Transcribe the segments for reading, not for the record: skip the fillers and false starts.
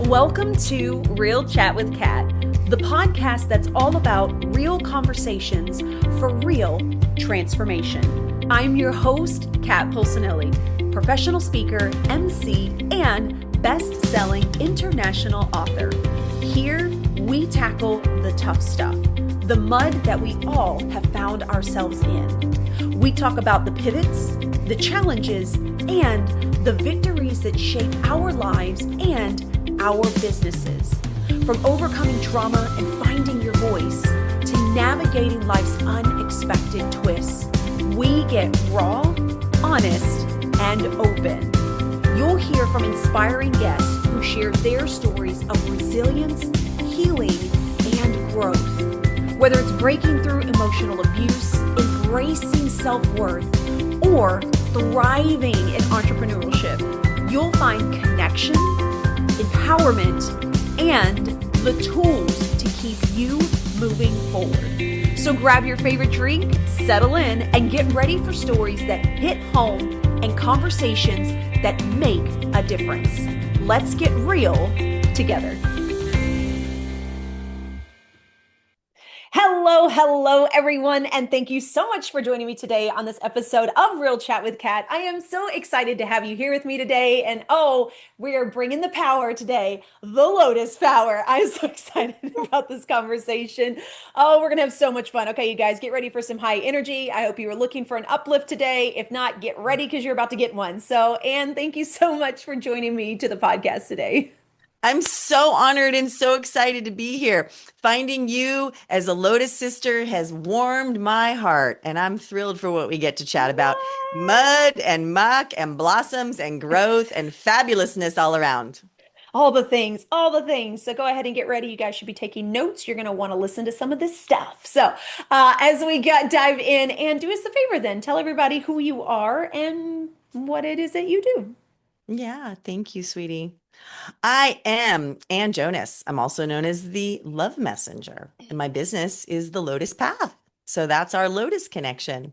Welcome to Real Chat with Kat, the podcast that's all about real conversations for real transformation. I'm your host, Kat Polsinelli, professional speaker, MC, and best-selling international author. Here, we tackle the tough stuff, the mud that we all have found ourselves in. We talk about the pivots, the challenges, and the victories that shape our lives and our businesses. From overcoming trauma and finding your voice to navigating life's unexpected twists, we get raw, honest, and open. You'll hear from inspiring guests who share their stories of resilience, healing, and growth. Whether it's breaking through emotional abuse, embracing self-worth, or thriving in entrepreneurship, you'll find connection, empowerment, and the tools to keep you moving forward. So grab your favorite drink, settle in, and get ready for stories that hit home and conversations that make a difference. Let's get real together. Hello, everyone, and thank you so much for joining me today on this episode of Real Chat with Kat. I am so excited to have you here with me today, and we are bringing the power today, the Lotus Power. I'm so excited about this conversation. We're going to have so much fun. Okay, you guys, get ready for some high energy. I hope you were looking for an uplift today. If not, get ready because you're about to get one. So, Ann, thank you so much for joining me to the podcast today. I'm so honored and so excited to be here. Finding you as a Lotus sister has warmed my heart, and I'm thrilled for what we get to chat about. Mud and muck and blossoms and growth and fabulousness all around. All the things, all the things. So go ahead and get ready. You guys should be taking notes. You're going to want to listen to some of this stuff. So as we dive in, and do us a favor then, tell everybody who you are and what it is that you do. Yeah, thank you, sweetie. I am Ann Jonas. I'm also known as the Love Messenger, and my business is the Lotus Path. So that's our Lotus connection.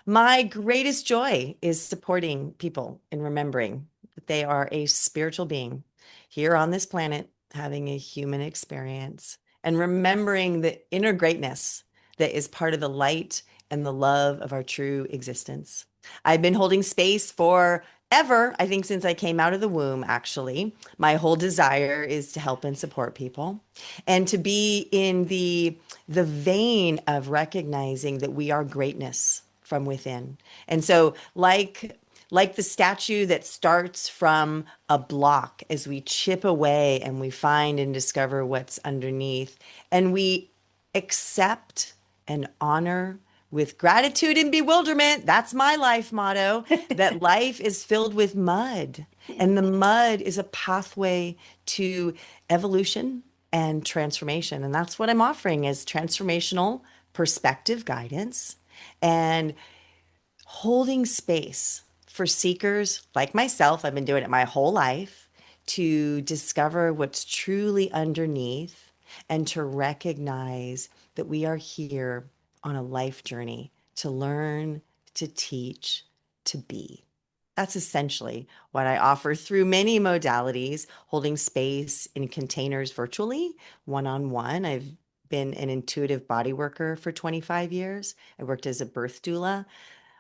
My greatest joy is supporting people in remembering that they are a spiritual being here on this planet, having a human experience, and remembering the inner greatness that is part of the light and the love of our true existence. I've been holding space for ever, I think since I came out of the womb, actually. My whole desire is to help and support people and to be in the vein of recognizing that we are greatness from within. And so like the statue that starts from a block, as we chip away and we find and discover what's underneath, and we accept and honor with gratitude and bewilderment. That's my life motto, that life is filled with mud, and the mud is a pathway to evolution and transformation. And that's what I'm offering as transformational perspective guidance and holding space for seekers like myself. I've been doing it my whole life to discover what's truly underneath and to recognize that we are here on a life journey to learn, to teach, to be. That's essentially what I offer through many modalities, holding space in containers virtually, one-on-one. I've been an intuitive bodyworker for 25 years. I worked as a birth doula.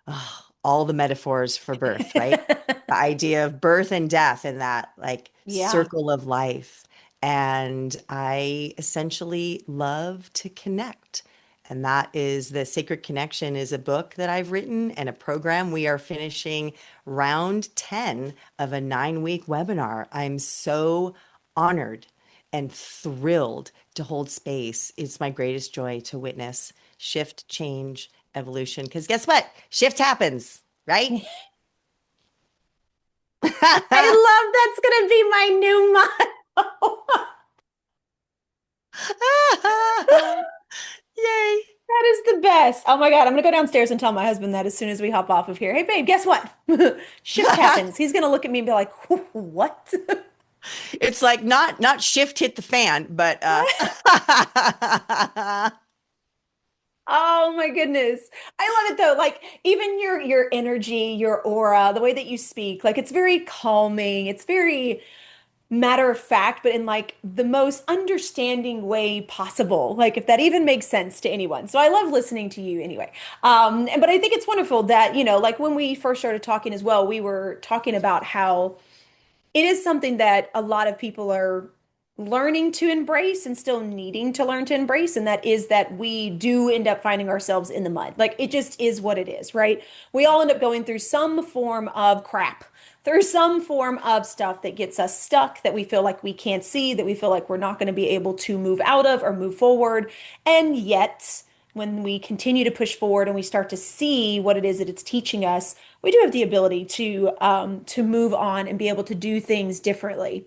Oh, all the metaphors for birth, right? The idea of birth and death and that Yeah. circle of life. And I essentially love to connect. And that is The Sacred Connection is a book that I've written and a program. We are finishing round 10 of a 9-week webinar. I'm so honored and thrilled to hold space. It's my greatest joy to witness shift, change, evolution. Because guess what? Shift happens, right? I love that's going to be my new motto. Yay. That is the best. Oh my God. I'm going to go downstairs and tell my husband that as soon as we hop off of here. Hey, babe, guess what? Shift happens. He's going to look at me and be like, what? It's like not shift hit the fan, but Oh my goodness. I love it though. Like even your energy, your aura, the way that you speak, like it's very calming. It's very matter of fact, but in like the most understanding way possible. Like if that even makes sense to anyone. So I love listening to you anyway. But I think it's wonderful that, like when we first started talking as well, we were talking about how it is something that a lot of people are learning to embrace and still needing to learn to embrace. And that is that we do end up finding ourselves in the mud. Like it just is what it is, right? We all end up going through some form of crap, through some form of stuff that gets us stuck, that we feel like we can't see, that we feel like we're not going to be able to move out of or move forward. And yet, when we continue to push forward and we start to see what it is that it's teaching us, we do have the ability to move on and be able to do things differently.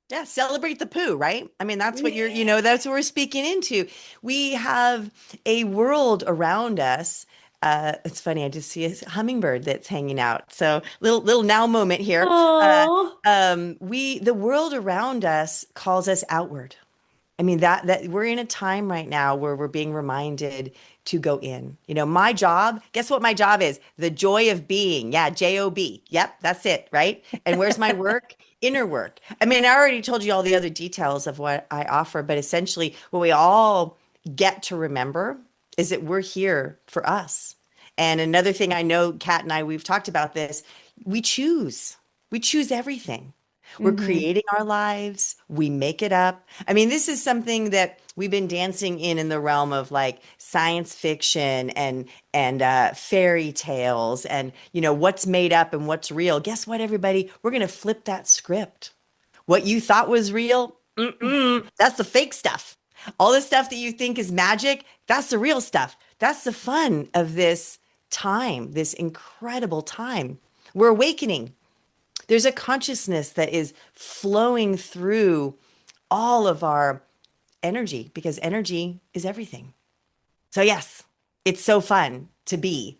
Yeah, celebrate the poo, right? I mean, that's what that's what we're speaking into. We have a world around us. It's funny, I just see a hummingbird that's hanging out. So little now moment here. Oh, The world around us calls us outward. I mean that we're in a time right now where we're being reminded to go in. My job, guess what my job is? The joy of being. Yeah, J-O-B. Yep, that's it, right? And where's my work? Inner work. I mean, I already told you all the other details of what I offer, but essentially what we all get to remember is that we're here for us. And another thing I know, Kat and I, we've talked about this, we choose. We choose everything. We're hmm. creating our lives. We make it up. I mean, this is something that we've been dancing in the realm of like science fiction and fairy tales and what's made up and what's real. Guess what, everybody? We're gonna flip that script. What you thought was real, that's the fake stuff. All the stuff that you think is magic, that's the real stuff. That's the fun of this time, this incredible time. We're awakening. There's a consciousness that is flowing through all of our energy because energy is everything. So, yes, it's so fun to be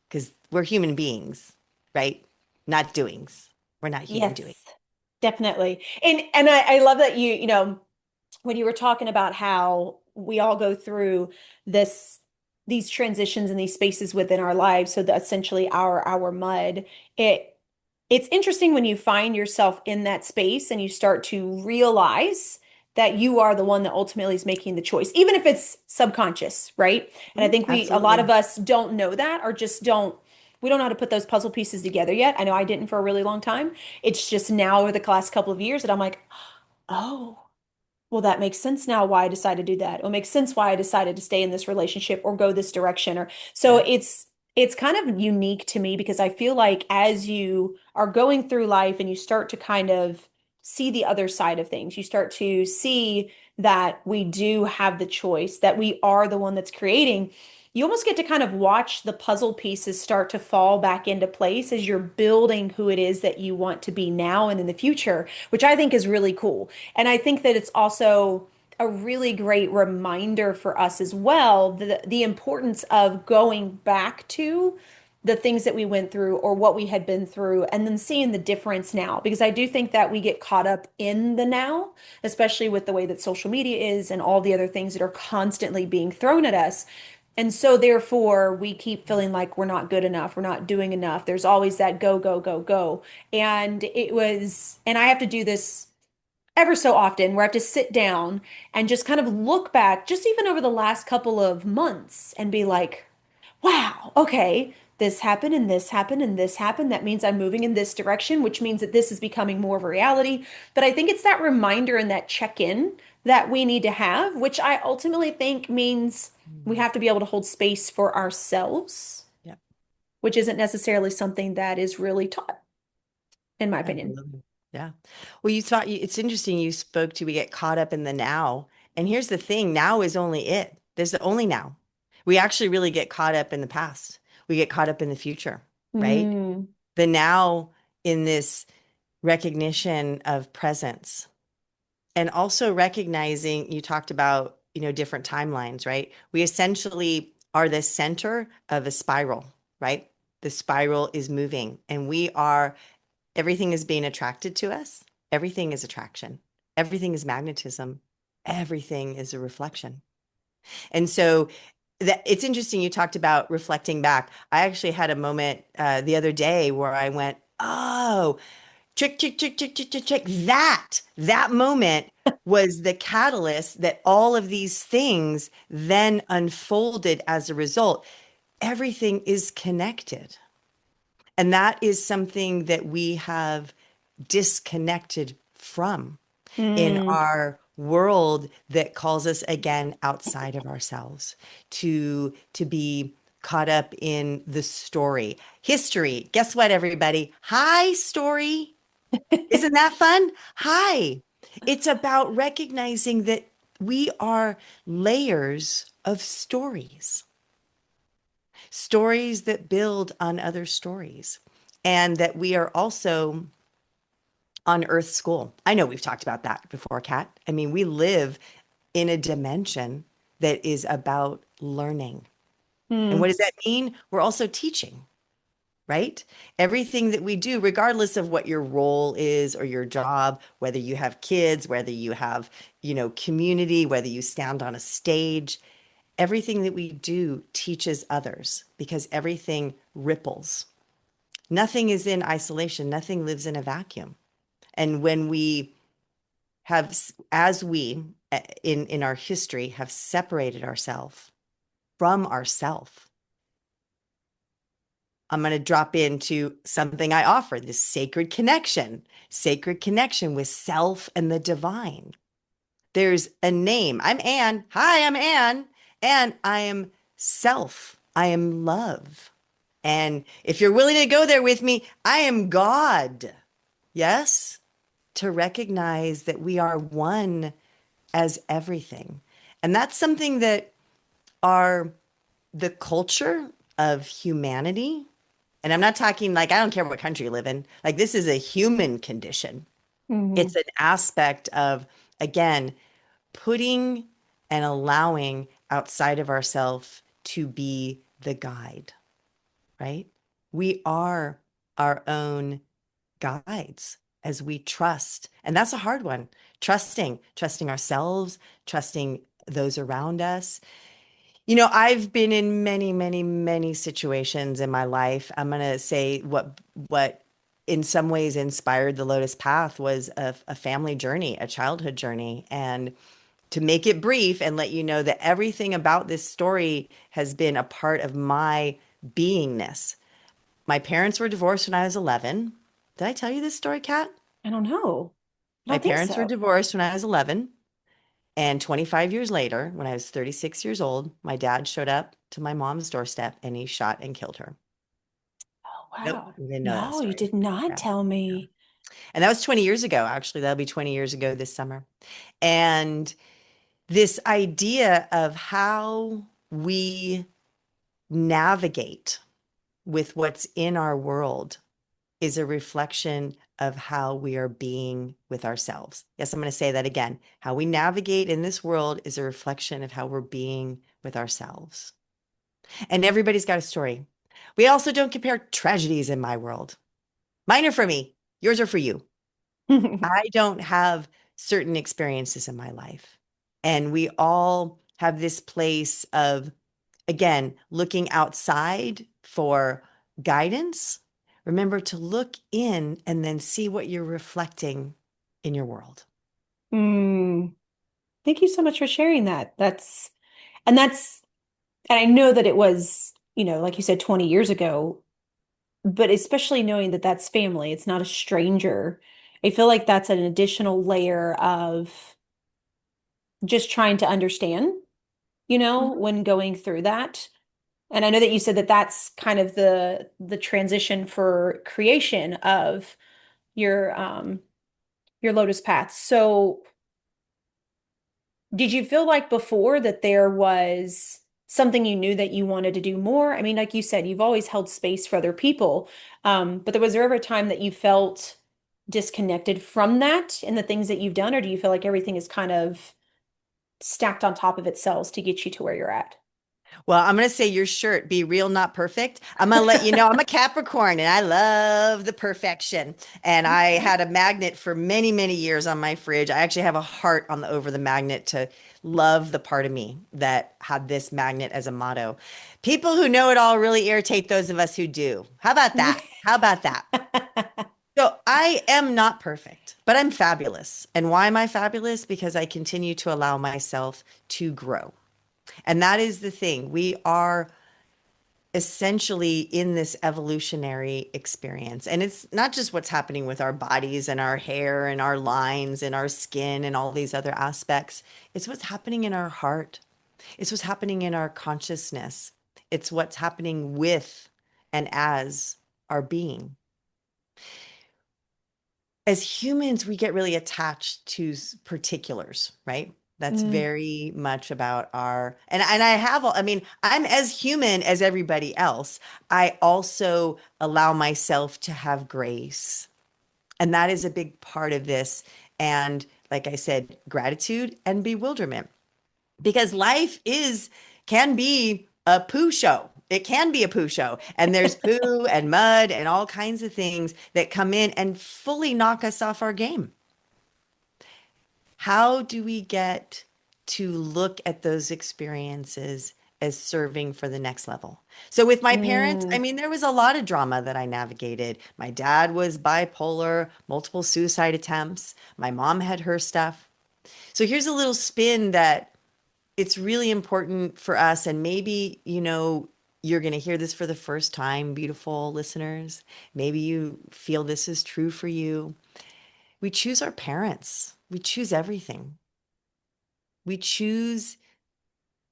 because we're human beings, right? Not doings. We're not human doing. Yes, definitely. And I love that when you were talking about how we all go through this these transitions and these spaces within our lives, so that essentially our mud, it's interesting when you find yourself in that space and you start to realize that you are the one that ultimately is making the choice, even if it's subconscious, right? And I think a lot of Absolutely. us don't know that, or just we don't know how to put those puzzle pieces together yet. I know I didn't for a really long time. It's just now over the last couple of years that I'm like, oh, well, that makes sense now why I decided to do that. It makes sense why I decided to stay in this relationship or go this direction. Or so Yeah. it's kind of unique to me because I feel like as you are going through life and you start to kind of see the other side of things, you start to see that we do have the choice, that we are the one that's creating. You almost get to kind of watch the puzzle pieces start to fall back into place as you're building who it is that you want to be now and in the future, which I think is really cool. And I think that it's also a really great reminder for us as well, the importance of going back to the things that we went through or what we had been through and then seeing the difference now. Because I do think that we get caught up in the now, especially with the way that social media is and all the other things that are constantly being thrown at us. And so therefore we keep feeling like we're not good enough, we're not doing enough. There's always that go, go, go, go. And I have to do this ever so often where I have to sit down and just kind of look back, just even over the last couple of months and be like, wow, okay, this happened and this happened and this happened. That means I'm moving in this direction, which means that this is becoming more of a reality. But I think it's that reminder and that check-in that we need to have, which I ultimately think means we Mm. have to be able to hold space for ourselves, Yeah. which isn't necessarily something that is really taught, in my opinion. Absolutely. Yeah. Well, it's interesting you spoke to we get caught up in the now. And here's the thing, now is only it. There's the only now. We actually really get caught up in the past. We get caught up in the future, right? Mm, The now in this recognition of presence and also recognizing you talked about, different timelines, right? We essentially are the center of a spiral, right? The spiral is moving and everything is being attracted to us. Everything is attraction. Everything is magnetism. Everything is a reflection. And so it's interesting you talked about reflecting back. I actually had a moment the other day where I went, oh, Check, check, check, check, check, check, check. That moment was the catalyst that all of these things then unfolded as a result. Everything is connected. And that is something that we have disconnected from in Mm. our world that calls us again outside of ourselves to be caught up in the story. History. Guess what, everybody? Hi, story. Isn't that fun? Hi. It's about recognizing that we are layers of stories, stories that build on other stories, and that we are also on Earth School. I know we've talked about that before, Kat. I mean, we live in a dimension that is about learning. And what Mm. does that mean? We're also teaching, right? Everything that we do, regardless of what your role is or your job, whether you have kids, whether you have, community, whether you stand on a stage, everything that we do teaches others because everything ripples. Nothing is in isolation, nothing lives in a vacuum. And when we have, as we in our history have separated ourselves from ourself, I'm going to drop into something I offer, this sacred connection with self and the divine. There's a name. I'm Ann. Hi, I'm Ann. And I am self. I am love. And if you're willing to go there with me, I am God. Yes? To recognize that we are one as everything. And that's something that our the culture of humanity, and I'm not talking like I don't care what country you live in, like this is a human condition. It's Mhm. an aspect of, again, putting and allowing outside of ourselves to be the guide, right? We are our own guides as we trust. And that's a hard one. Trusting ourselves, trusting those around us. I've been in many, many, many situations in my life. I'm going to say what in some ways inspired the Lotus Path was a family journey, a childhood journey. And to make it brief and let you know that everything about this story has been a part of my beingness. My parents were divorced when I was 11. Did I tell you this story, Kat? I don't know. I My don't think parents were so. divorced when I was 11. And 25 years later, when I was 36 years old, my dad showed up to my mom's doorstep and he shot and killed her. Oh, Nope, wow. you didn't know that No, you story. did not Yeah. tell Yeah. me. And that was 20 years ago, actually. That'll be 20 years ago this summer. And this idea of how we navigate with what's in our world is a reflection of how we are being with ourselves. Yes, I'm going to say that again. How we navigate in this world is a reflection of how we're being with ourselves. And everybody's got a story. We also don't compare tragedies in my world. Mine are for me, yours are for you. I don't have certain experiences in my life. And we all have this place of, again, looking outside for guidance. Remember to look in and then see what you're reflecting in your world. Mm. Thank you so much for sharing that. And and I know that it was, like you said, 20 years ago, but especially knowing that that's family, it's not a stranger. I feel like that's an additional layer of just trying to understand, Mhm. when going through that. And I know that you said that that's kind of the transition for creation of your um your Lotus Path. So did you feel like before that there was something you knew that you wanted to do more? I mean, like you said, you've always held space for other people. But there was there ever a time that you felt disconnected from that in the things that you've done, or do you feel like everything is kind of stacked on top of itself to get you to where you're at? Well, I'm going to say your shirt, be real, not perfect. I'm going to let you know I'm a Capricorn and I love the perfection. And I Okay. had a magnet for many, many years on my fridge. I actually have a heart on the over the magnet to love the part of me that had this magnet as a motto. People who know it all really irritate those of us who do. How about that? How about that? So I am not perfect, but I'm fabulous. And why am I fabulous? Because I continue to allow myself to grow. And that is the thing. We are essentially in this evolutionary experience. And it's not just what's happening with our bodies and our hair and our lines and our skin and all these other aspects. It's what's happening in our heart. It's what's happening in our consciousness. It's what's happening with and as our being. As humans, we get really attached to particulars, right? That's Mm, very much about and I have I mean, I'm as human as everybody else. I also allow myself to have grace. And that is a big part of this. And like I said, gratitude and bewilderment because life is can be a poo show. It can be a poo show. And there's poo and mud and all kinds of things that come in and fully knock us off our game. How do we get to look at those experiences as serving for the next level? So with my parents, I mm, mean, there was a lot of drama that I navigated. My dad was bipolar, multiple suicide attempts. My mom had her stuff. So here's a little spin that it's really important for us. And maybe, you're going to hear this for the first time, beautiful listeners. Maybe you feel this is true for you. We choose our parents, we choose everything. We choose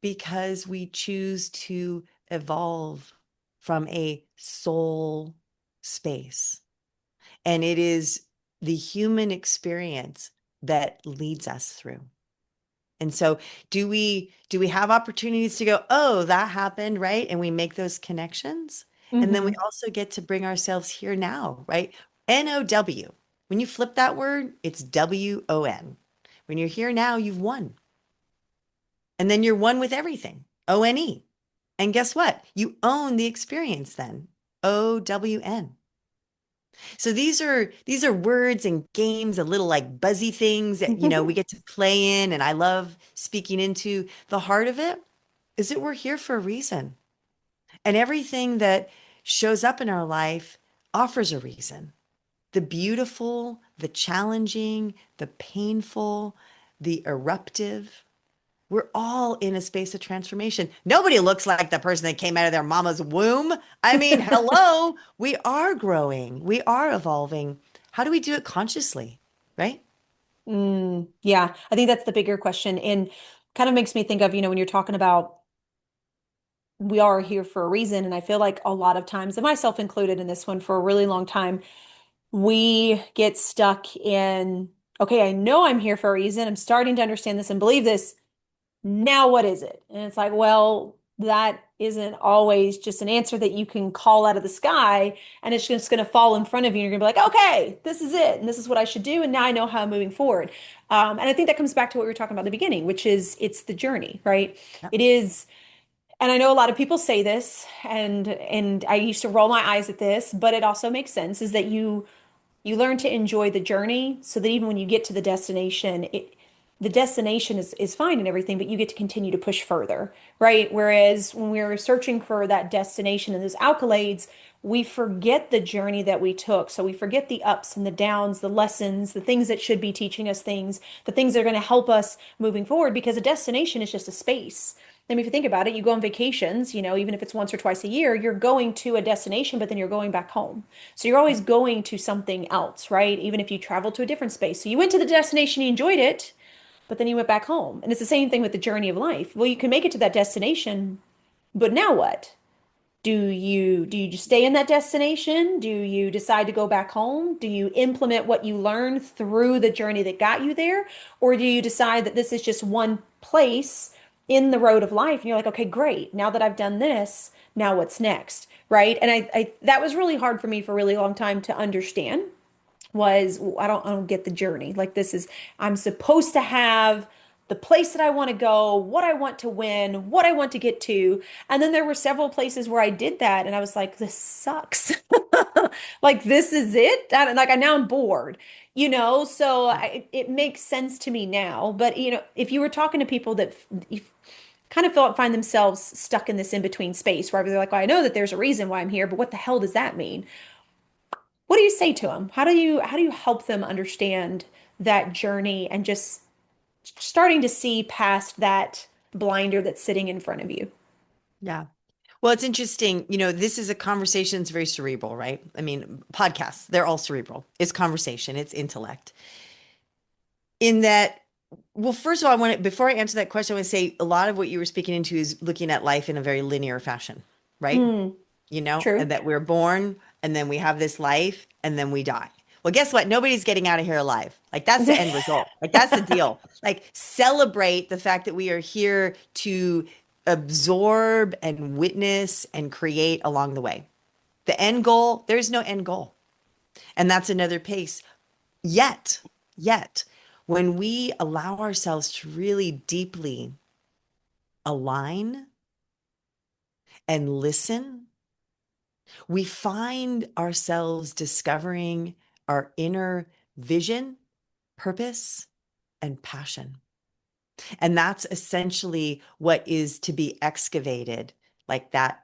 because we choose to evolve from a soul space. And it is the human experience that leads us through. And so do we have opportunities to go, oh, that happened, right? And we make those connections. And then we hmm also get to bring ourselves here now, right? NOW. When you flip that word, it's WON. When you're here now, you've won. And then you're one with everything. ONE. And guess what? You own the experience then. OWN. So these are words and games, a little like buzzy things that we get to play in and I love speaking into. The heart of it is that we're here for a reason. And everything that shows up in our life offers a reason. The beautiful, the challenging, the painful, the eruptive. We're all in a space of transformation. Nobody looks like the person that came out of their mama's womb. I mean, hello, we are growing, we are evolving. How do we do it consciously? Right? Yeah, I think that's the bigger question. And kind of makes me think of, when you're talking about we are here for a reason. And I feel like a lot of times, and myself included in this one for a really long time, we get stuck in, okay, I know I'm here for a reason. I'm starting to understand this and believe this. Now what is it? And it's like, well, that isn't always just an answer that you can call out of the sky and it's just going to fall in front of you. And you're going to be like, okay, this is it. And this is what I should do. And now I know how I'm moving forward. And I think that comes back to what we were talking about at the beginning, which is it's the journey, right? Yep. It is. And I know a lot of people say this, and I used to roll my eyes at this, but it also makes sense, is that you learn to enjoy the journey so that even when you get to the destination, the destination is fine and everything, but you get to continue to push further, right? Whereas when we're searching for that destination and those accolades, we forget the journey that we took. So we forget the ups and the downs, the lessons, the things that should be teaching us things, the things that are going to help us moving forward, because a destination is just a space. I mean, if you think about it, you go on vacations, even if it's once or twice a year, you're going to a destination, but then you're going back home. So you're always going to something else, right? Even if you travel to a different space. So you went to the destination, you enjoyed it, but then you went back home. And it's the same thing with the journey of life. Well, you can make it to that destination, but now what? Do you just stay in that destination? Do you decide to go back home? Do you implement what you learned through the journey that got you there? Or do you decide that this is just one place in the road of life and you're like, okay, great. Now that I've done this, now what's next? Right? And I that was really hard for me for a really long time to understand was I don't get the journey. Like this is I'm supposed to have the place that I want to go, what I want to win, what I want to get to. And then there were several places where I did that and I was like, this sucks. Like this is it. Like I now I'm bored, so it makes sense to me now. But if you were talking to people that kind of find themselves stuck in this in-between space where they're like, well, I know that there's a reason why I'm here, but what the hell does that mean? What do you say to them? How do you help them understand that journey and just starting to see past that blinder that's sitting in front of you? Yeah. Well, it's interesting. This is a conversation that's very cerebral, right? I mean, podcasts, they're all cerebral. It's conversation, it's intellect. In that, well, first of all, before I answer that question, I want to say a lot of what you were speaking into is looking at life in a very linear fashion, right? Mm, And true. that we're born and then we have this life and then we die. Well, guess what? Nobody's getting out of here alive. Like that's the end result. Like that's the deal. Like celebrate the fact that we are here to absorb and witness and create along the way. The end goal, there's no end goal. And that's another pace. Yet, when we allow ourselves to really deeply align and listen, we find ourselves discovering our inner vision, purpose, and passion. And that's essentially what is to be excavated, like that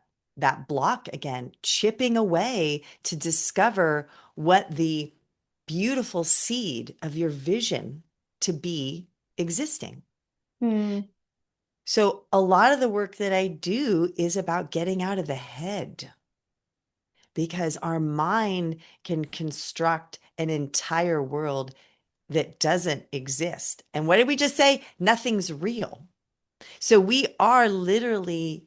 block again, chipping away to discover what the beautiful seed of your vision to be existing. Mm, So a lot of the work that I do is about getting out of the head, because our mind can construct an entire world that doesn't exist. And what did we just say? Nothing's real. So we are literally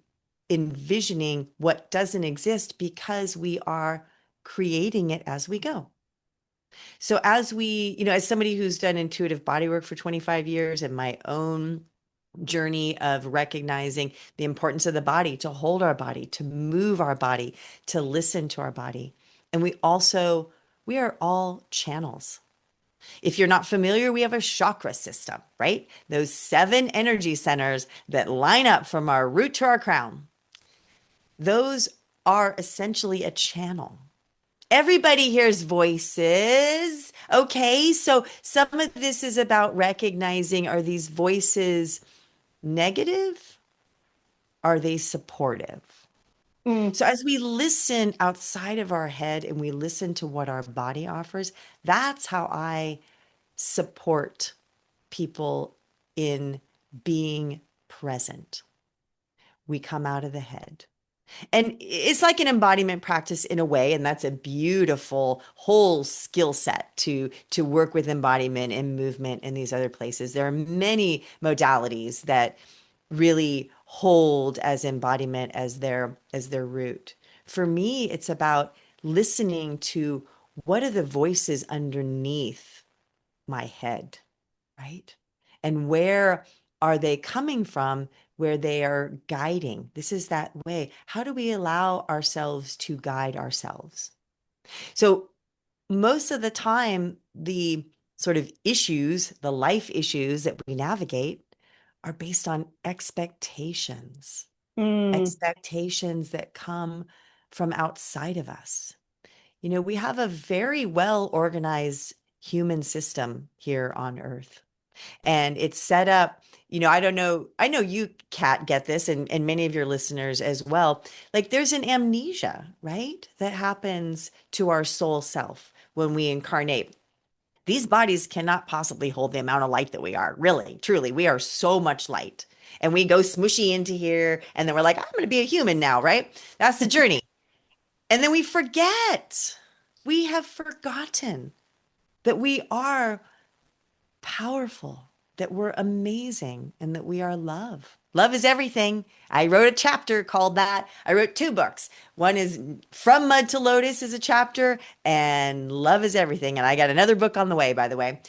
envisioning what doesn't exist because we are creating it as we go. So as somebody who's done intuitive bodywork for 25 years and my own journey of recognizing the importance of the body, to hold our body, to move our body, to listen to our body. And we are all channels. If you're not familiar, we have a chakra system, right? Those 7 energy centers that line up from our root to our crown. Those are essentially a channel. Everybody hears voices. Okay, so some of this is about recognizing, are these voices negative? Are they supportive? mm, So as we listen outside of our head and we listen to what our body offers, that's how I support people in being present. We come out of the head. And it's like an embodiment practice in a way, and that's a beautiful whole skill set to work with embodiment and movement in these other places. There are many modalities that really hold as embodiment as their root. For me, it's about listening to what are the voices underneath my head, right? And where are they coming from, where they are guiding? This is that way. How do we allow ourselves to guide ourselves? So, most of the time, the sort of issues, the life issues that we navigate are based on expectations, mm, expectations that come from outside of us. We have a very well organized human system here on Earth. And it's set up, I don't know, I know you, Kat, get this, and many of your listeners as well. Like there's an amnesia, right? That happens to our soul self when we incarnate. These bodies cannot possibly hold the amount of light that we are. Really, truly, we are so much light. And we go smushy into here, and then we're like, I'm going to be a human now, right? That's the journey. And then we forget. We have forgotten that we are powerful, that we're amazing, and that we are love. Love is everything. I wrote a chapter called that. I wrote 2 books. One is From Mud to Lotus is a chapter, and Love is Everything. And I got another book on the way, by the way.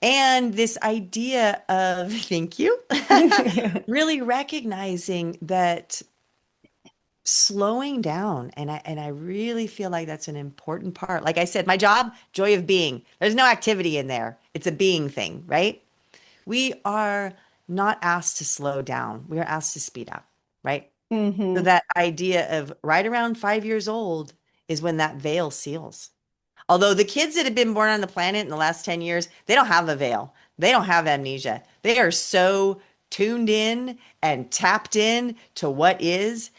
And this idea of, thank you, really recognizing that slowing down, and I really feel like that's an important part. Like I said, my job, joy of being. There's no activity in there. It's a being thing, right? We are not asked to slow down. We are asked to speed up, right? So hmm that idea of right around 5 years old is when that veil seals. Although the kids that have been born on the planet in the last 10 years, they don't have a veil. They don't have amnesia. They are so tuned in and tapped in to what is.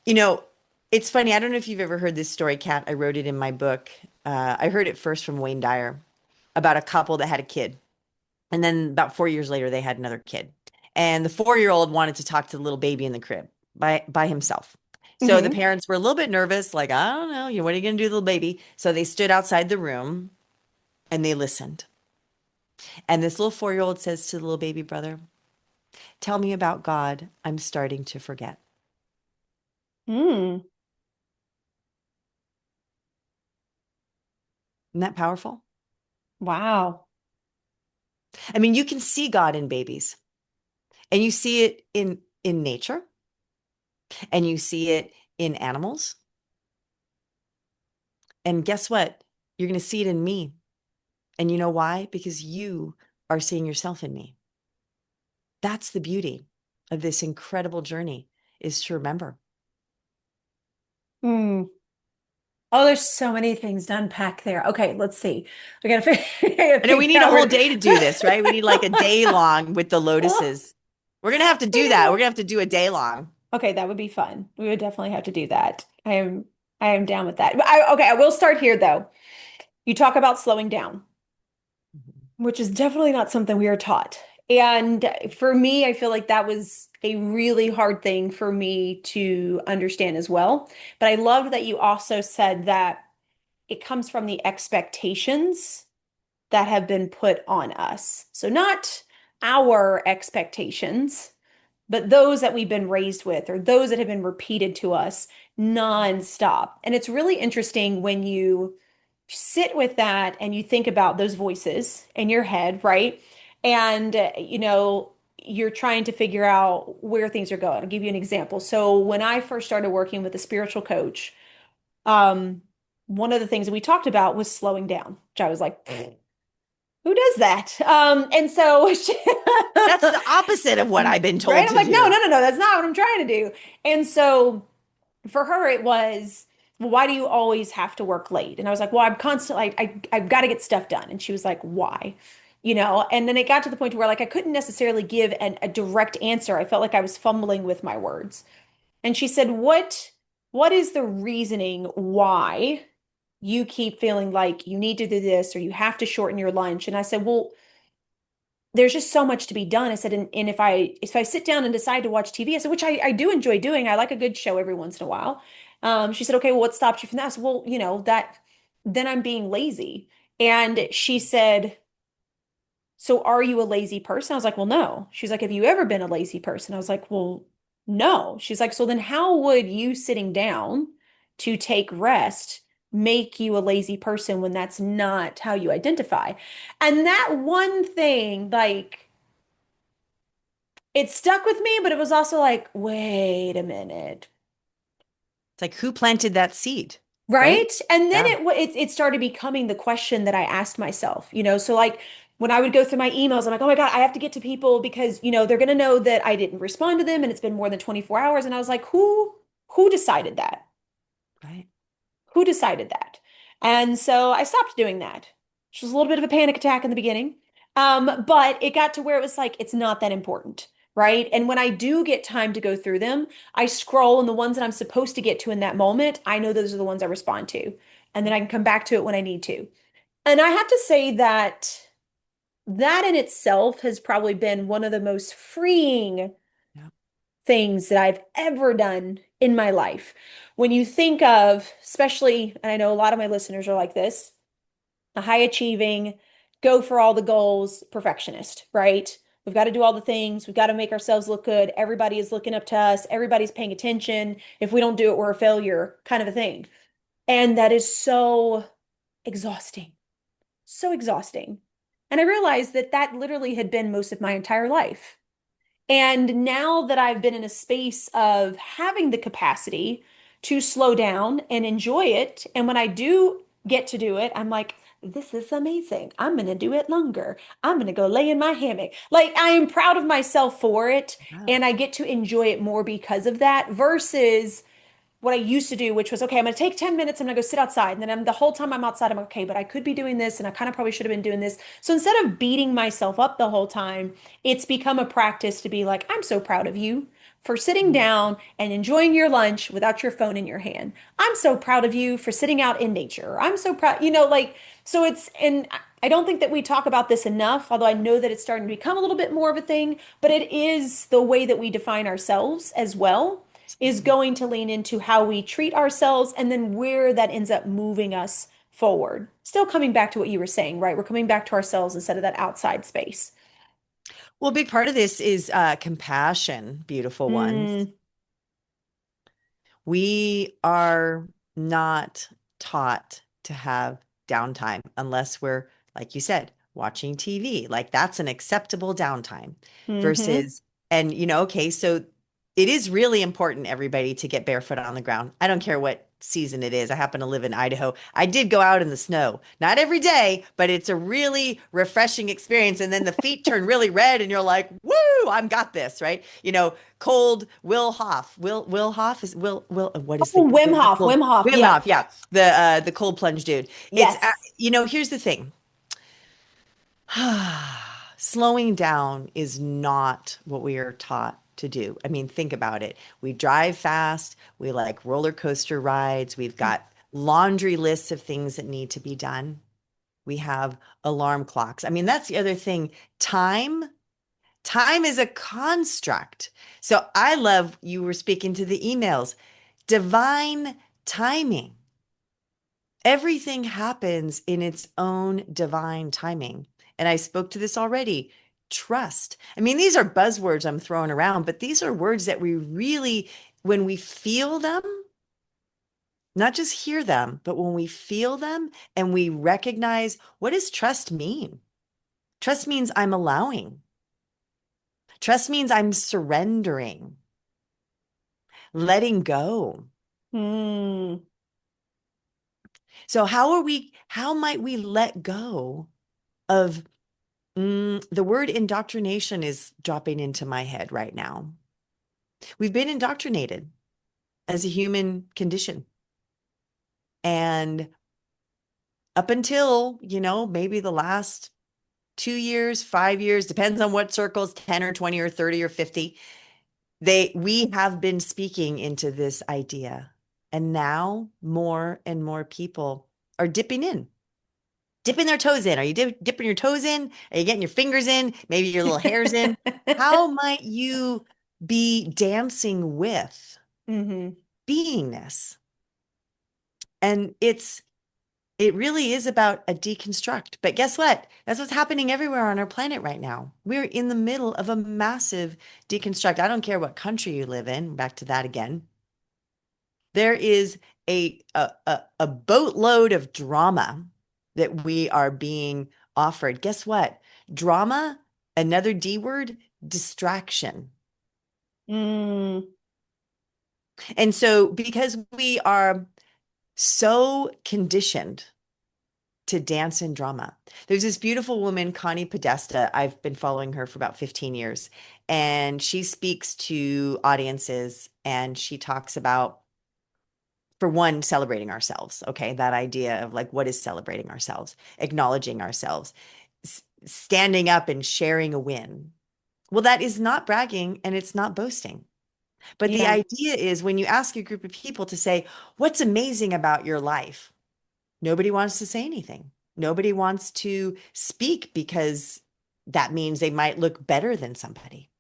You know, it's funny. I don't know if you've ever heard this story, Kat. I wrote it in my book. I heard it first from Wayne Dyer about a couple that had a kid. And then about 4 years later, they had another kid. And the 4-year-old wanted to talk to the little baby in the crib by himself. So the Hmm. parents were a little bit nervous, like, I don't know, what are you going to do to the little baby? So they stood outside the room and they listened. And this little 4-year-old says to the little baby brother, tell me about God. I'm starting to forget. Mm. Isn't that powerful? Wow. I mean, you can see God in babies, and you see it in nature, and you see it in animals. And guess what? You're going to see it in me. And you know why? Because you are seeing yourself in me. That's the beauty of this incredible journey, is to remember. Mm. Oh, there's so many things to unpack there. Okay, let's see. We gotta I know we figure need a out whole where day to do this, right? We need like a day long with the Oh, lotuses. We're going to have to I do that. We're know. going to have to do a day long. Okay, that would be fun. We would definitely have to do that. I am down with that. Okay, I will start here though. You talk about slowing down, which is definitely not something we are taught. And for me, I feel like that was a really hard thing for me to understand as well. But I loved that you also said that it comes from the expectations that have been put on us. So not our expectations, but those that we've been raised with or those that have been repeated to us nonstop. And it's really interesting when you sit with that and you think about those voices in your head, right? And, you're trying to figure out where things are going. I'll give you an example. So when I first started working with a spiritual coach, um, one of the things that we talked about was slowing down, which I was like, who does that? And so That's the opposite of what I've been right? told I'm to like, no, do. no, no, no, that's not what I'm trying to do. And so for her, it was, well, why do you always have to work late? And I was like, well, I'm constantly, I've got to get stuff done. And she was like, why? And then it got to the point where like I couldn't necessarily give a direct answer. I felt like I was fumbling with my words. And she said, what is the reasoning why you keep feeling like you need to do this or you have to shorten your lunch? And I said, well, there's just so much to be done. I said, and if I sit down and decide to watch TV, I said, which I do enjoy doing. I like a good show every once in a while. She said, okay, well, what stops you from that? I said, well, that then I'm being lazy. And she said, so are you a lazy person? I was like, well, no. She's like, have you ever been a lazy person? I was like, well, no. She's like, so then how would you sitting down to take rest make you a lazy person when that's not how you identify? And that one thing, like, it stuck with me, but it was also like, wait a minute. It's like, who planted that seed, right? Right? And then Yeah, it started becoming the question that I asked myself, so like when I would go through my emails, I'm like, oh my God, I have to get to people because, they're gonna know that I didn't respond to them and it's been more than 24 hours. And I was like, who decided that? right. Who decided that? And so I stopped doing that, which was a little bit of a panic attack in the beginning. But it got to where it was like, it's not that important, right? And when I do get time to go through them, I scroll and the ones that I'm supposed to get to in that moment, I know those are the ones I respond to. And then I can come back to it when I need to. And I have to say that that in itself has probably been one of the most freeing Yeah. things that I've ever done in my life. When you think of, especially, and I know a lot of my listeners are like this, a high achieving, go for all the goals perfectionist, right? We've got to do all the things. We've got to make ourselves look good. Everybody is looking up to us. Everybody's paying attention. If we don't do it, we're a failure, kind of a thing. And that is so exhausting, so exhausting. And I realized that that literally had been most of my entire life. And now that I've been in a space of having the capacity to slow down and enjoy it, and when I do get to do it, I'm like, this is amazing. I'm going to do it longer. I'm going to go lay in my hammock. Like, I am proud of myself for it, Yeah. and I get to enjoy it more because of that versus what I used to do, which was, okay, I'm going to take 10 minutes, I'm going to go sit outside. And then the whole time I'm outside, I'm like, okay, but I could be doing this and I kind of probably should have been doing this. So instead of beating myself up the whole time, it's become a practice to be like, I'm so proud of you for sitting down and enjoying your lunch without your phone in your hand. I'm so proud of you for sitting out in nature. I'm so proud, like, so it's, and I don't think that we talk about this enough, although I know that it's starting to become a little bit more of a thing, but it is the way that we define ourselves as well, is going to lean into how we treat ourselves and then where that ends up moving us forward. Still coming back to what you were saying, right? We're coming back to ourselves instead of that outside space. Well, a big part of this is compassion, beautiful ones. Mm, We are not taught to have downtime unless we're, like you said, watching TV. Like that's an acceptable downtime mm-hmm. versus, and okay, so it is really important, everybody, to get barefoot on the ground. I don't care what season it is. I happen to live in Idaho. I did go out in the snow, not every day, but it's a really refreshing experience. And then the feet turn really red and you're like, woo, I've got this, right? Cold Will Hoff. Will Hoff is what is Oh, Wim what is the Hof, cold Wim Hof. Wim Yeah. Hof, yeah. The cold plunge dude. It's Yes. here's the thing. Slowing down is not what we are taught to do. I mean, think about it. We drive fast, we like roller coaster rides, we've got laundry lists of things that need to be done. We have alarm clocks. I mean, that's the other thing. Time is a construct. So I love you were speaking to the emails. Divine timing. Everything happens in its own divine timing. And I spoke to this already. Trust. I mean, these are buzzwords I'm throwing around, but these are words that we really, when we feel them, not just hear them, but when we feel them and we recognize, what does trust mean? Trust means I'm allowing. Trust means I'm surrendering, letting go. Mm, So how might we let go of the word indoctrination is dropping into my head right now. We've been indoctrinated as a human condition. And up until, maybe the last 2 years, 5 years, depends on what circles, 10 or 20 or 30 or 50, we have been speaking into this idea. And now more and more people are dipping their toes in. Are you dipping your toes in? Are you getting your fingers in? Maybe your little hairs in? How might you be dancing with hmm beingness? And it really is about a deconstruct. But guess what? That's what's happening everywhere on our planet right now. We're in the middle of a massive deconstruct. I don't care what country you live in, back to that again. There is a boatload of drama that we are being offered. Guess what? Drama, another D word, distraction. Mm, And so because we are so conditioned to dance in drama. There's this beautiful woman, Connie Podesta. I've been following her for about 15 years, and she speaks to audiences and she talks about, for one, celebrating ourselves. Okay. That idea of like, what is celebrating ourselves, acknowledging ourselves, standing up and sharing a win. Well, that is not bragging and it's not boasting. But the yeah. idea is when you ask a group of people to say, what's amazing about your life? Nobody wants to say anything. Nobody wants to speak because that means they might look better than somebody.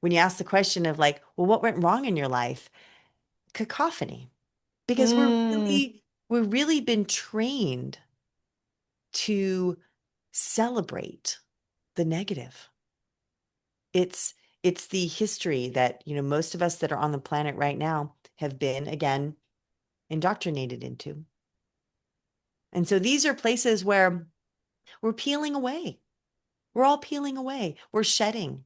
When you ask the question of like, well, what went wrong in your life? Cacophony. Because Mm, we're really been trained to celebrate the negative. It's it's the history that, most of us that are on the planet right now have been, again, indoctrinated into. And so these are places where we're peeling away. We're all peeling away. We're shedding.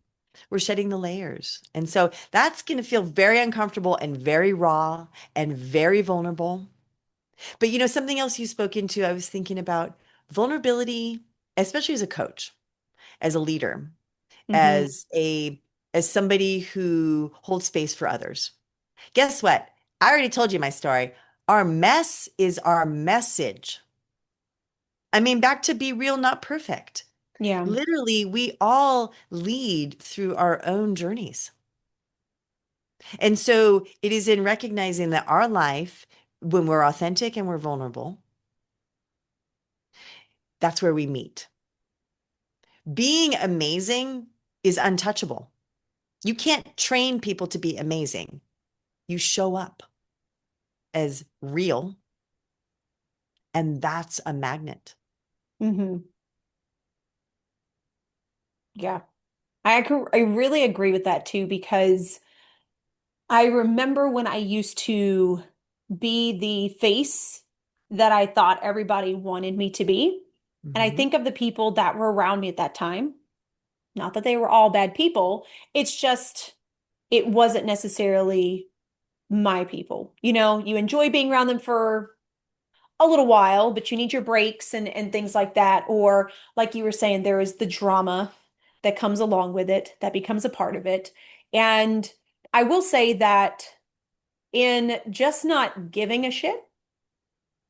We're shedding the layers. And so that's going to feel very uncomfortable and very raw and very vulnerable. But something else you spoke into, I was thinking about vulnerability, especially as a coach, as a leader, hmm as somebody who holds space for others. Guess what? I already told you my story. Our mess is our message. I mean, back to be real, not perfect. Yeah. Literally, we all lead through our own journeys. And so it is in recognizing that our life, when we're authentic and we're vulnerable, that's where we meet. Being amazing is untouchable. You can't train people to be amazing. You show up as real, and that's a magnet. Hmm. Yeah. I really agree with that too, because I remember when I used to be the face that I thought everybody wanted me to be. And I Mhm. think of the people that were around me at that time. Not that they were all bad people. It's just, it wasn't necessarily my people. You know, you enjoy being around them for a little while, but you need your breaks and things like that. Or like you were saying, there is the drama that comes along with it, that becomes a part of it. And I will say that in just not giving a shit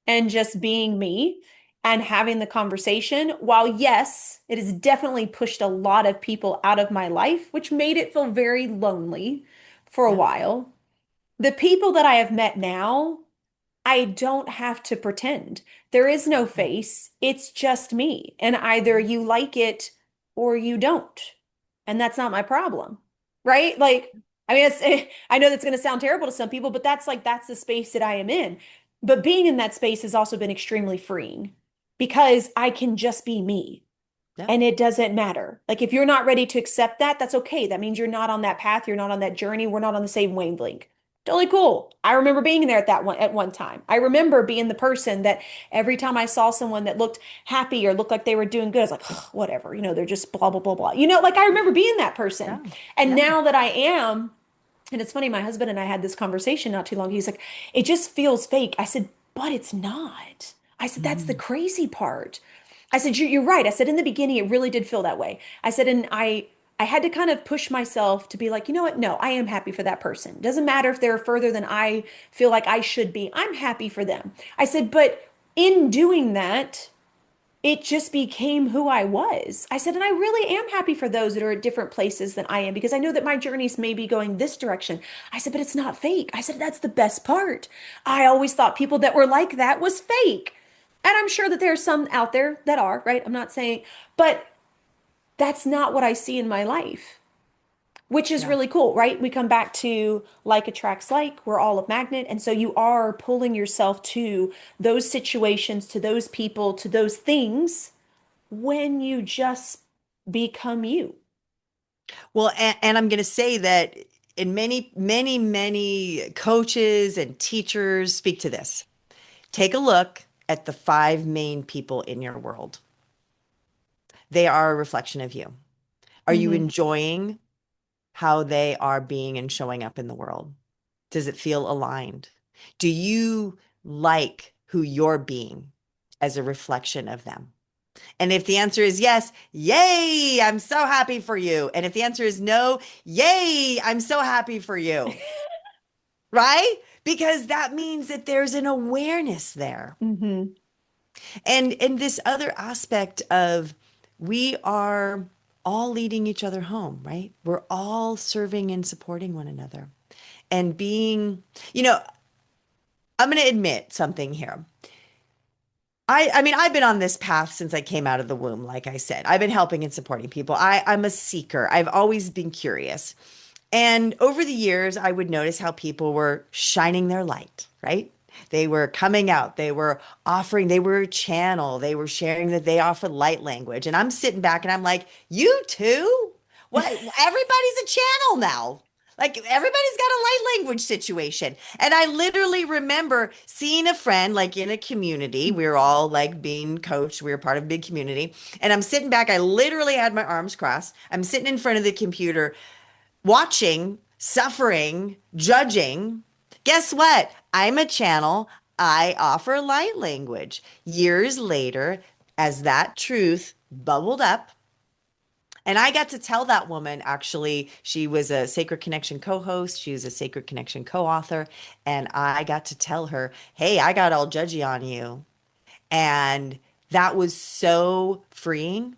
and just being me and having the conversation, while yes, it has definitely pushed a lot of people out of my life, which made it feel very lonely for a Yeah. while. The people that I have met now, I don't have to pretend. There is no face. It's just me. And either you like it or you don't. And that's not my problem. Right? Like, I mean, I know that's going to sound terrible to some people, but that's the space that I am in. But being in that space has also been extremely freeing because I can just be me. Yeah. And it doesn't matter. Like, if you're not ready to accept that, that's okay. That means you're not on that path. You're not on that journey. We're not on the same wavelength. Totally cool. I remember being there at one time. I remember being the person that every time I saw someone that looked happy or looked like they were doing good, I was like, "Ugh, whatever, they're just blah, blah, blah, blah." Like I remember being that person. Yeah. And Yeah. now that I am, and it's funny, my husband and I had this conversation not too long. He's like, it just feels fake. I said, but it's not. I said, that's the Mhm. crazy part. I said, you're right. I said, in the beginning, it really did feel that way. I said, and I had to kind of push myself to be like, you know what? No, I am happy for that person. Doesn't matter if they're further than I feel like I should be. I'm happy for them. I said, but in doing that, it just became who I was. I said, and I really am happy for those that are at different places than I am because I know that my journeys may be going this direction. I said, but it's not fake. I said, that's the best part. I always thought people that were like that was fake. And I'm sure that there are some out there that are, right? I'm not saying, but that's not what I see in my life, which is Yeah. really cool, right? We come back to like attracts like, we're all a magnet. And so you are pulling yourself to those situations, to those people, to those things when you just become you. Well, and I'm going to say that in many coaches and teachers speak to this. Take a look at the five main people in your world. They are a reflection of you. Are you Hmm. enjoying how they are being and showing up in the world? Does it feel aligned? Do you like who you're being as a reflection of them? And if the answer is yes, yay, I'm so happy for you. And if the answer is no, yay, I'm so happy for you. Right? Because that means that there's an awareness there. Hmm. And this other aspect of we are all leading each other home, right? We're all serving and supporting one another. And being, you know, I'm going to admit something here. I mean, I've been on this path since I came out of the womb, like I said. I've been helping and supporting people. I'm a seeker. I've always been curious. And over the years, I would notice how people were shining their light, right? They were coming out, they were offering, they were a channel, they were sharing that they offer light language. And I'm sitting back and I'm like, you too? What? Everybody's a channel now. Like everybody's got a light language situation. And I literally remember seeing a friend like in a community. We were all like being coached. We were part of a big community. And I'm sitting back. I literally had my arms crossed. I'm sitting in front of the computer watching, suffering, judging. Guess what? I'm a channel. I offer light language. Years later, as that truth bubbled up, and I got to tell that woman, actually, she was a Sacred Connection co-host, she was a Sacred Connection co-author, and I got to tell her, hey, I got all judgy on you. And that was so freeing.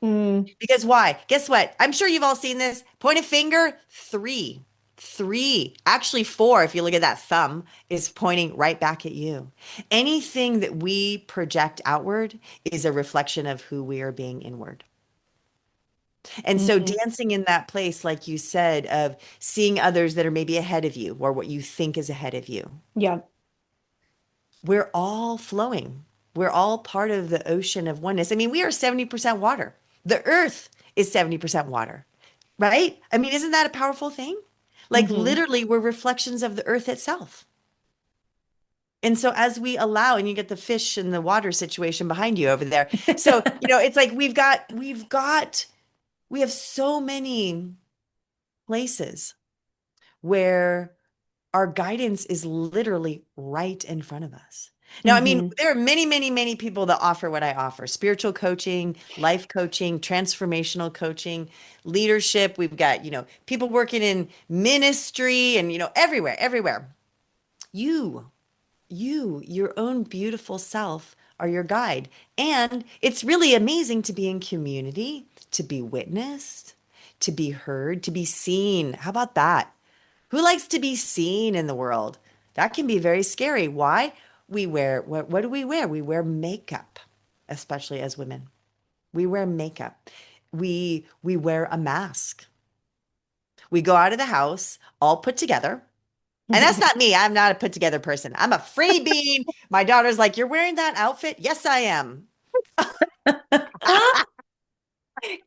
Mm. Because why? Guess what? I'm sure you've all seen this. Point a finger, three. Three, actually four, if you look at that thumb, is pointing right back at you. Anything that we project outward is a reflection of who we are being inward. And so Mm, dancing in that place, like you said, of seeing others that are maybe ahead of you or what you think is ahead of you, yeah. we're all flowing. We're all part of the ocean of oneness. I mean, we are 70% water. The earth is 70% water, right? I mean, isn't that a powerful thing? Like Hmm. literally, we're reflections of the earth itself. And so as we allow, and you get the fish in the water situation behind you over there. So, it's like we have so many places where our guidance is literally right in front of us. Now, I mean, Hmm. there are many, many, many people that offer what I offer: spiritual coaching, life coaching, transformational coaching, leadership. We've got, people working in ministry and, everywhere, everywhere. You, your own beautiful self are your guide. And it's really amazing to be in community, to be witnessed, to be heard, to be seen. How about that? Who likes to be seen in the world? That can be very scary. Why? What do we wear? We wear makeup, especially as women. We wear makeup. We wear a mask. We go out of the house all put together. And that's not me. I'm not a put together person. I'm a free being. My daughter's like, "You're wearing that outfit?" Yes, I am.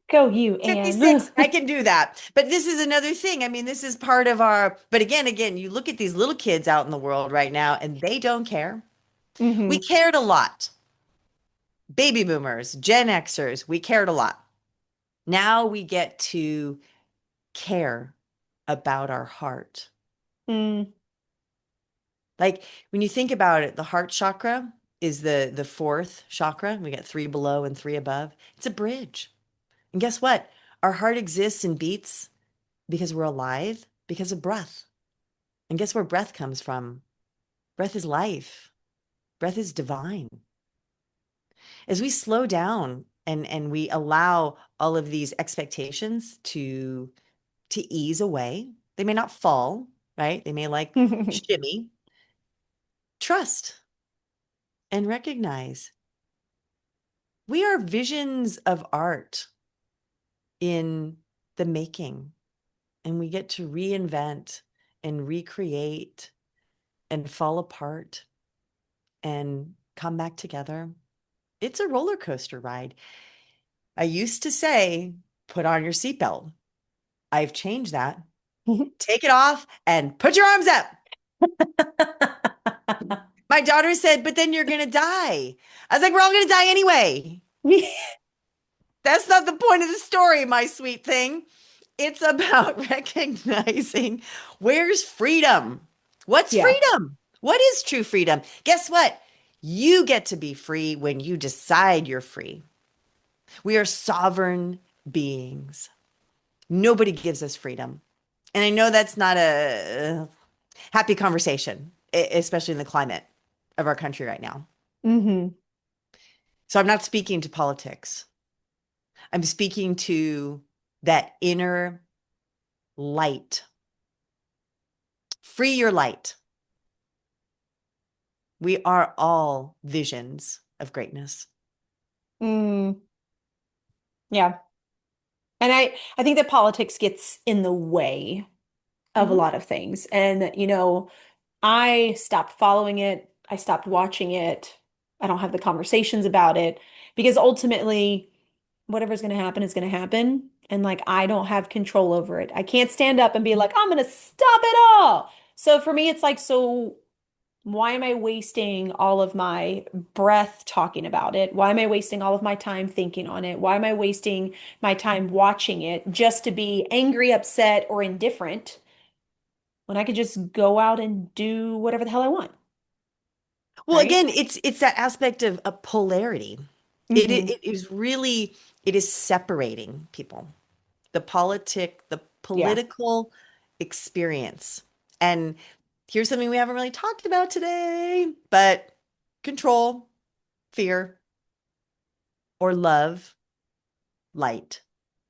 Go you, Anne. 56, I can do that. But this is another thing. I mean, this is part of but again, you look at these little kids out in the world right now and they don't care. We Hmm. cared a lot. Baby boomers, Gen Xers, we cared a lot. Now we get to care about our heart. Mm, Like when you think about it, the heart chakra is the fourth chakra. We got three below and three above. It's a bridge. And guess what? Our heart exists and beats because we're alive, because of breath. And guess where breath comes from? Breath is life. Breath is divine. As we slow down and we allow all of these expectations to ease away, they may not fall, right? They may like shimmy. Trust and recognize we are visions of art in the making, and we get to reinvent and recreate and fall apart and come back together. It's a roller coaster ride. I used to say, put on your seatbelt. I've changed that. Take it off and put your arms up. My daughter said, but then you're going to die. I was like, we're all going to die anyway. That's not the point of the story, my sweet thing. It's about recognizing where's freedom. What's Yeah. freedom? What is true freedom? Guess what? You get to be free when you decide you're free. We are sovereign beings. Nobody gives us freedom. And I know that's not a happy conversation, especially in the climate of our country right now. Hmm. So I'm not speaking to politics. I'm speaking to that inner light. Free your light. We are all visions of greatness. Mm, yeah. And I think that politics gets in the way of a Mhm. lot of things. And, I stopped following it. I stopped watching it. I don't have the conversations about it because ultimately, whatever's going to happen is going to happen. And like, I don't have control over it. I can't stand up and be like, I'm going to stop it all. So for me, it's like, so why am I wasting all of my breath talking about it? Why am I wasting all of my time thinking on it? Why am I wasting my time watching it just to be angry, upset, or indifferent when I could just go out and do whatever the hell I want, Well, right? again, it's that aspect of a polarity. Hmm. It is really, it is separating people. The Yeah. political experience. And here's something we haven't really talked about today, but control, fear, or love, light.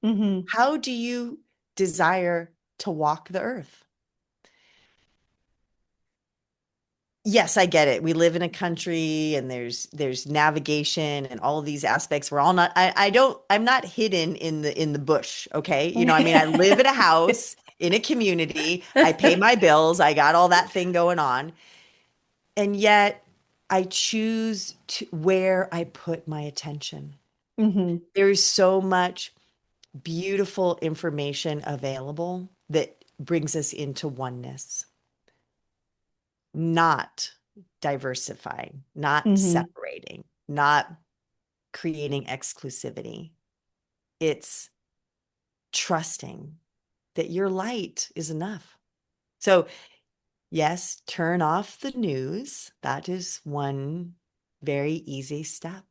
Hmm. How do you desire to walk the earth? yes, I get it. We live in a country and there's navigation and all of these aspects. We're all not I'm not hidden in the bush, okay? I mean, I live in a house in a community. I pay my bills. I got all that thing going on. And yet I choose to where I put my attention. Hmm. There is so much beautiful information available that brings us into oneness, not diversifying, not Hmm. separating, not creating exclusivity. It's trusting that your light is enough. So, yes, turn off the news. That is one very easy step.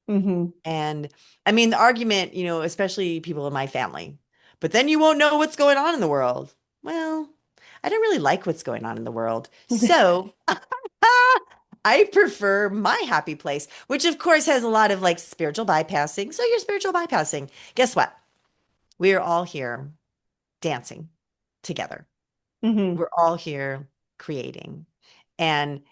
Hmm. And I mean, the argument, especially people in my family, but then you won't know what's going on in the world. Well, I don't really like what's going on in the world. So I prefer my happy place, which of course has a lot of like spiritual bypassing. So you're spiritual bypassing. Guess what? We are all here dancing together. Hmm. We're all here creating. And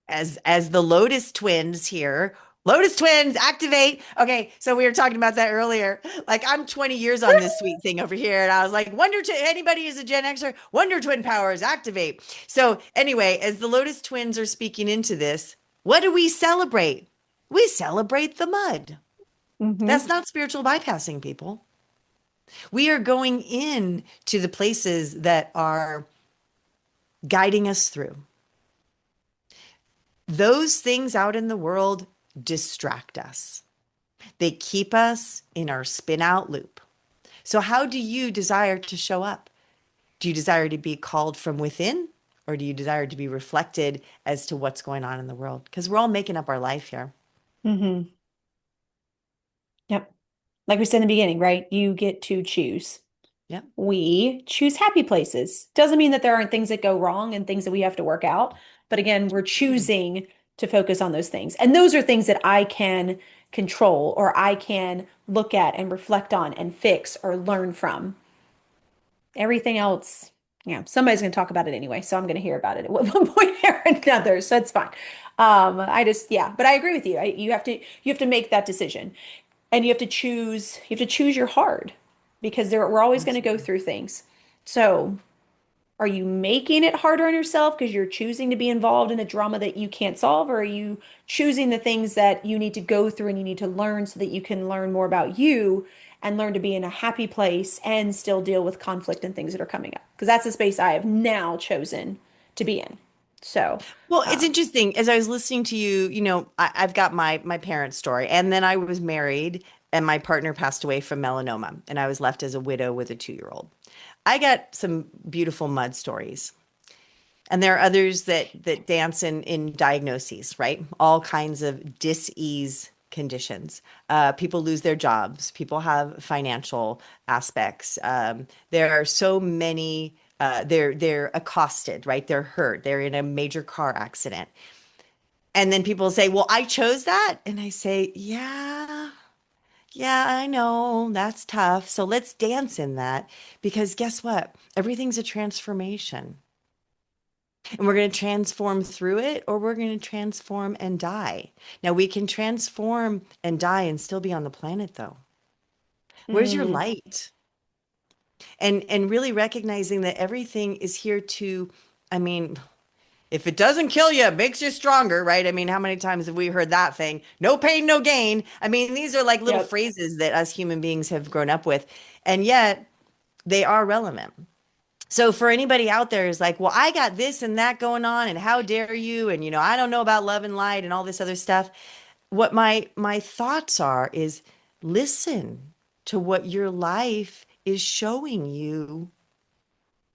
as the Lotus twins here. Lotus twins, activate. Okay, so we were talking about that earlier. Like I'm 20 years on this sweet thing over here, and I was like, anybody is a Gen Xer, Wonder Twin powers, activate. So anyway, as the Lotus twins are speaking into this, what do we celebrate? We celebrate the mud. Hmm. That's not spiritual bypassing, people. We are going in to the places that are guiding us through. Those things out in the world distract us. They keep us in our spin out loop. So, how do you desire to show up? Do you desire to be called from within, or do you desire to be reflected as to what's going on in the world? Because we're all making up our life here. Hmm. Yep. Like we said in the beginning, right? You get to choose. Yep. We choose happy places. Doesn't mean that there aren't things that go wrong and things that we have to work out. But again, we're Mm. choosing to focus on those things. And those are things that I can control or I can look at and reflect on and fix or learn from. Everything else, somebody's going to talk about it anyway. So I'm going to hear about it at one point or another. So it's fine. But I agree with you. You have to make that decision and you have to choose your hard because we're always going to go Absolutely. through things. So are you making it harder on yourself because you're choosing to be involved in a drama that you can't solve, or are you choosing the things that you need to go through and you need to learn so that you can learn more about you and learn to be in a happy place and still deal with conflict and things that are coming up? Because that's the space I have now chosen to be in. So, Well, it's um, interesting. As I was listening to you, I've got my parents' story, and then I was married, and my partner passed away from melanoma, and I was left as a widow with a 2-year-old. I got some beautiful mud stories. And there are others that dance in diagnoses, right? All kinds of dis-ease conditions. People lose their jobs. People have financial aspects. There are so many. They're accosted, right? They're hurt. They're in a major car accident, and then people say, "Well, I chose that," and I say, "Yeah, yeah, I know that's tough. So let's dance in that because guess what? Everything's a transformation." And we're going to transform through it, or we're going to transform and die. Now, we can transform and die and still be on the planet, though. Where's your mm, light? And really recognizing that everything is here to, I mean, if it doesn't kill you, it makes you stronger, right? I mean, how many times have we heard that thing? No pain, no gain. I mean, these are like little yep. phrases that us human beings have grown up with, and yet they are relevant. So for anybody out there who's like, well, I got this and that going on, and how dare you? And I don't know about love and light and all this other stuff. What my thoughts are is listen to what your life is showing you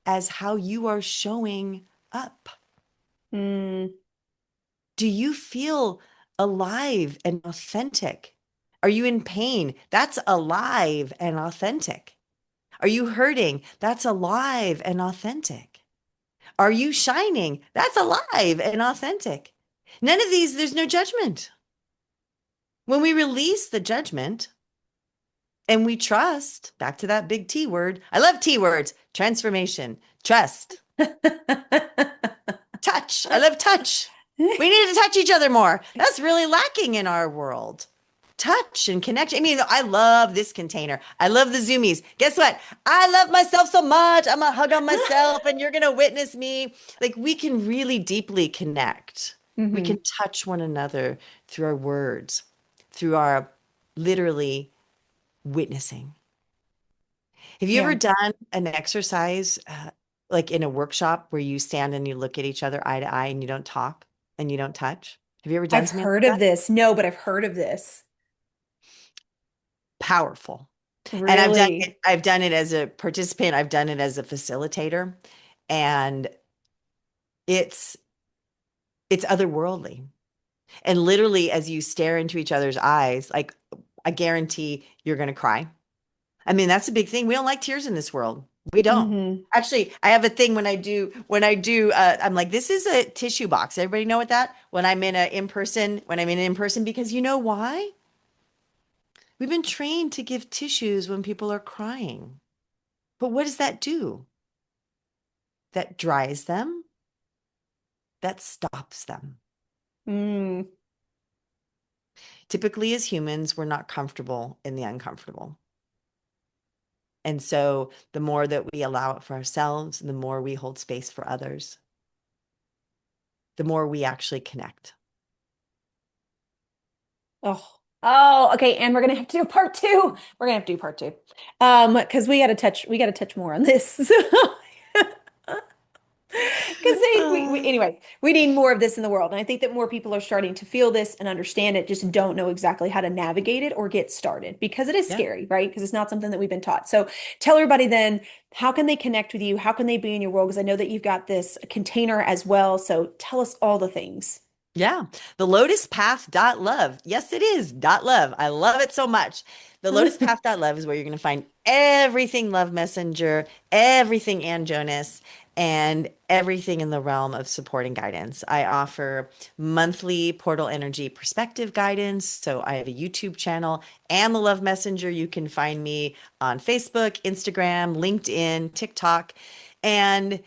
as how you are showing up. Mm, Do you feel alive and authentic? Are you in pain? That's alive and authentic. Are you hurting? That's alive and authentic. Are you shining? That's alive and authentic. None of these, there's no judgment. When we release the judgment and we trust, back to that big T word. I love T words: transformation, trust, touch. I love touch. We need to touch each other more. That's really lacking in our world. Touch and connection. I mean, I love this container. I love the Zoomies. Guess what? I love myself so much. I'm going to hug on myself and you're going to witness me. Like, we can really deeply connect. We can touch one another through our words, through our literally witnessing. Have you ever done an exercise like in a workshop where you stand and you look at each other eye to eye and you don't talk and you don't touch? Have you ever done I've something heard like of that? this. No, but I've heard of this. Powerful. And Really? I've done it as a participant, I've done it as a facilitator, and it's otherworldly. And literally, as you stare into each other's eyes, like, I guarantee you're going to cry. I mean, that's a big thing. We don't like tears in this world. We don't. Mm-hmm. Actually, I have a thing when I do, I'm like, this is a tissue box. Everybody know what that? When I'm in in person, because you know why? We've been trained to give tissues when people are crying. But what does that do? That dries them. That stops them. Mm. Typically, as humans, we're not comfortable in the uncomfortable. And so the more that we allow it for ourselves, the more we hold space for others, the more we actually connect. Oh, okay. And we're gonna have to do part two. We're gonna have to do part two. Because we gotta touch more on this. Because anyway, we need more of this in the world. And I think that more people are starting to feel this and understand it, just don't know exactly how to navigate it or get started because it is Yeah. scary, right? Because it's not something that we've been taught. So tell everybody then, how can they connect with you? How can they be in your world? Because I know that you've got this container as well. So tell us all the things. Yeah. The lotuspath.love. Yes, it is .love. I love it so much. The lotuspath.love is where you're going to find everything Love Messenger, everything Ann Jonas, and everything in the realm of support and guidance. I offer monthly portal energy perspective guidance. So I have a YouTube channel and the Love Messenger. You can find me on Facebook, Instagram, LinkedIn, TikTok, and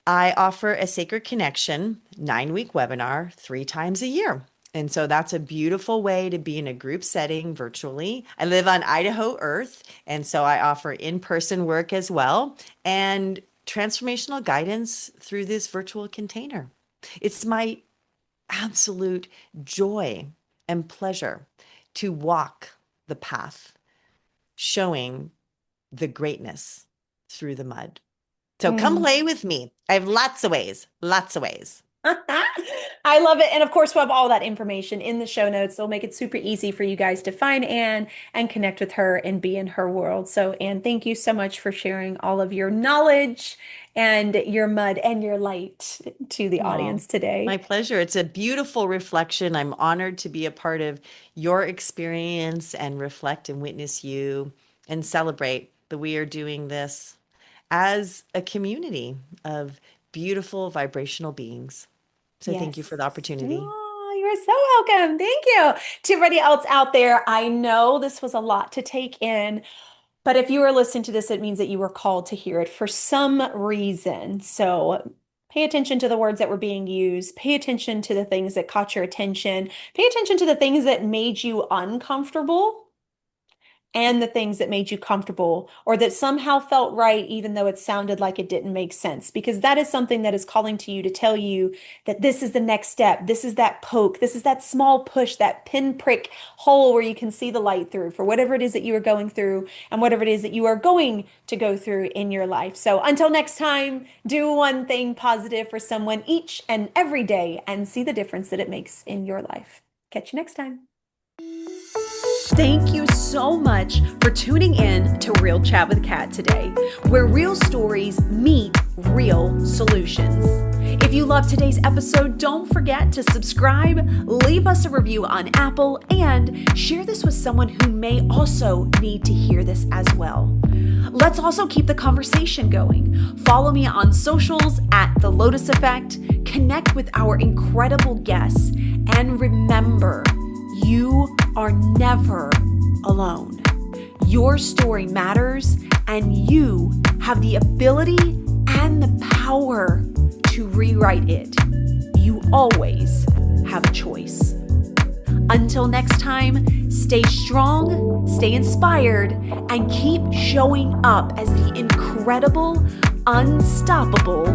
I offer a Sacred Connection 9-week webinar 3 times a year. And so that's a beautiful way to be in a group setting virtually. I live on Idaho Earth, and so I offer in-person work as well and transformational guidance through this virtual container. It's my absolute joy and pleasure to walk the path, showing the greatness through the mud. So come play with me. I have lots of ways, lots of ways. I love it. And of course, we'll have all that information in the show notes. It'll make it super easy for you guys to find Ann and connect with her and be in her world. So, Ann, thank you so much for sharing all of your knowledge and your mud and your light to the audience today. My pleasure. It's a beautiful reflection. I'm honored to be a part of your experience and reflect and witness you and celebrate that we are doing this as a community of beautiful vibrational beings. So thank you for the opportunity. Oh, you're so welcome. Thank you. To everybody else out there, I know this was a lot to take in, but if you are listening to this, it means that you were called to hear it for some reason. So pay attention to the words that were being used. Pay attention to the things that caught your attention. Pay attention to the things that made you uncomfortable and the things that made you comfortable or that somehow felt right, even though it sounded like it didn't make sense, because that is something that is calling to you to tell you that this is the next step. This is that poke. This is that small push, that pinprick hole where you can see the light through for whatever it is that you are going through and whatever it is that you are going to go through in your life. So until next time, do one thing positive for someone each and every day and see the difference that it makes in your life. Catch you next time. Thank you so much for tuning in to Real Chat with Kat today, where real stories meet real solutions. If you loved today's episode, don't forget to subscribe, leave us a review on Apple, and share this with someone who may also need to hear this as well. Let's also keep the conversation going. Follow me on socials at The Lotus Effect, connect with our incredible guests, and remember, you are never alone. Your story matters, and you have the ability and the power to rewrite it. You always have a choice. Until next time, stay strong, stay inspired, and keep showing up as the incredible, unstoppable